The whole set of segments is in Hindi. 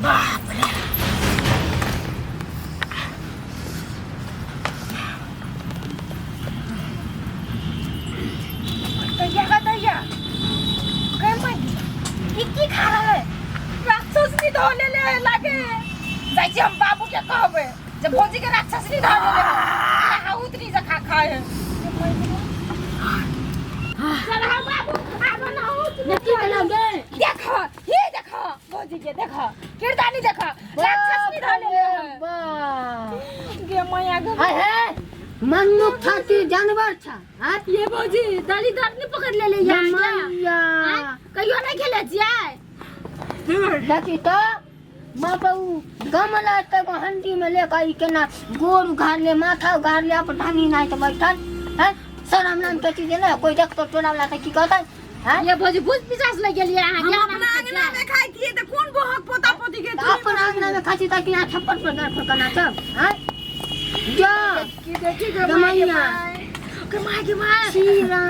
बाप रे दैया का दैया काय माहिती किती खारा है राक्षस नी धोले ले लागे जायची हम बाबू के कहबे जब भौजी के राक्षस नी धोले ले हा उतरी जा खा खाए चल हम बाबू आबो ना नक्की लगे देखो ये देखो भौजी के देखो किरदानी देखो राक्षस नी धोले ले गे माया गे हाय है मनुष्य था कि जानवर था हां ये भौजी दाली दांत ने पकड़ ले मैया कहियो नहीं खेले छियै लकी तो माँ बाबू गमला तक हंडी में लेकर आई केना गोर उघार ले माथा उघार ले अपन ढानी नहीं तो बैठल है शरम नाम के चीज ना कोई देख तो टोला वाला की कहता है ये भौजी भूत पिशाच लग गेलिए अहाँ हम अपना अंगना में खाई किए त कोन बहक पोता पोती के अपन आंगन में खाची तक यहाँ छप्पन पर घर पर करना सब है जा की देखी गमैया कमाई के मार सीरा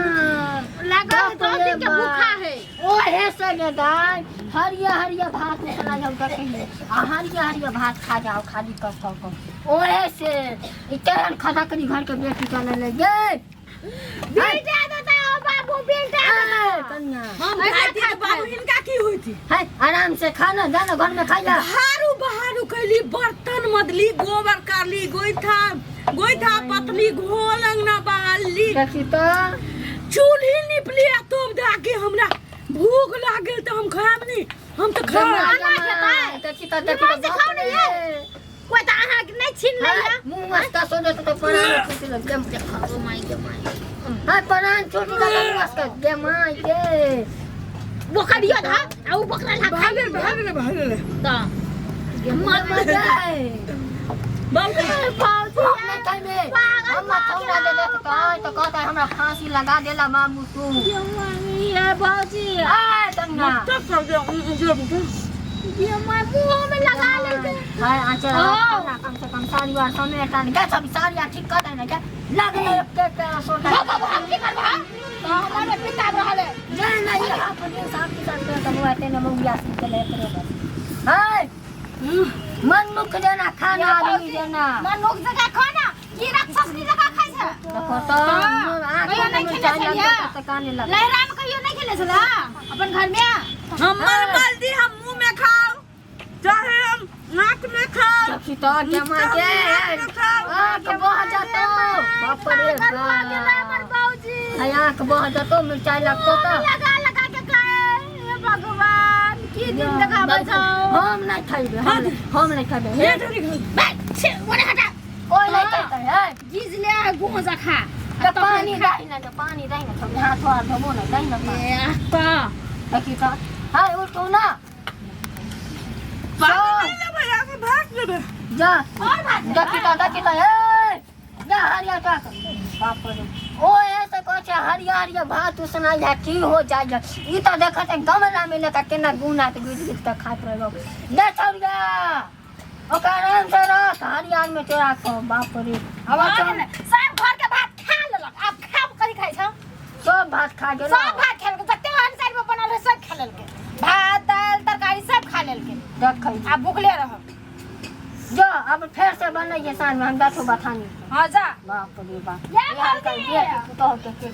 लगा है 2 दिन के भूखा है ओहे सगे दाई हरिया हरिया भात में चला जाओ कहीं आ हरिया हरिया भात खा जाओ खाली कप ओहे से इतन खाता करी घर के बेटी चले ले गे बेटा देता हो बाबू बेटा कन्या हम खाती त बाबू इनका की होई थी है आराम से खाना जाना घर में खाइला बहारू कैली बर्तन मदली गोबर करली गोइठा पतली घोल अंगना बहाली देखी तो चूल्ही निपली तो जाके हमरा भूख लागल त हम खाब नहीं हम तो खा देखी तो खाओ नहीं कोई त अहाँ नहीं छीन लेया मुंह मस्त सोचे तो परान छूटी लग जम के खाओ माई के माई हां परान छूटी लग मस्त के माई के बकरिया था आ उ बकरा ला खा ले भागले त मत जाए बाबू पाउची अपने टाइम में हम थोड़ा दे दे तो कहता है हमरा फांसी लगा देला मामू तू ये भौजी आ तंगा तब कर दे ये मार मुंह में लगा ले हाय आचर कम से कम सारी बार समय टान क्या सब सारी ठीक कर देना क्या लग ले के सोटा हम की करबा तो हमारे पिता रहले जे नहीं अपने साथ के साथ कमवा तेने मौया से चले करे हाय मनुख देना खाना आदमी देना मनुख जगह खाना की राक्षस की जगह खाइ छै देखो तो कहियो नहीं खेले छलिए काने लगा लहरा में कहियो नहीं खेले छला अपन घर में हमर मर्जी हम मुंह में खाओ चाहे हम नाक में खाओ देखी तो क्या मां के के बहुत जातो बाप रे हमर बाबूजी आया के बहुत जातो मिर्चाई लगतो तो लगा लगा के खाए हे भगवान की दिन लगाबै छौ हम नहीं खाइबे हम नहीं खाइबे हे ढरी बैठ ओने हटा कोई नहीं खाइता है गीज ले गोजा खा तो पानी दही ना थोड़ी हाथ वार धोबो ना दही ना पा देखी तो हाय उठो ना भाग ले जा और देखी तो ए जा हरिया का बाप रे ओ ऐसे कहछे हरिया हरिया भात उसना या की हो जाय ई तो देखत है गमला में लेके केना गुना के गिट गिट के खात रहो ले छौरिया ओकर आराम से रख हरिया में तेरा को बाप रे अब सब घर के भात खा लेलक अब खाब करी खाइ छ सब भात खा गेल सब भात खेल के जते अनुसार में बनल है सब खा लेलके भात दाल तरकारी सब खा लेलके देखै अब भूखले रह जो अब फिर से बनइए साँझ में हम बैठो बथानी हां जा बाप रे बाप या यार कर भौजी दिए तो के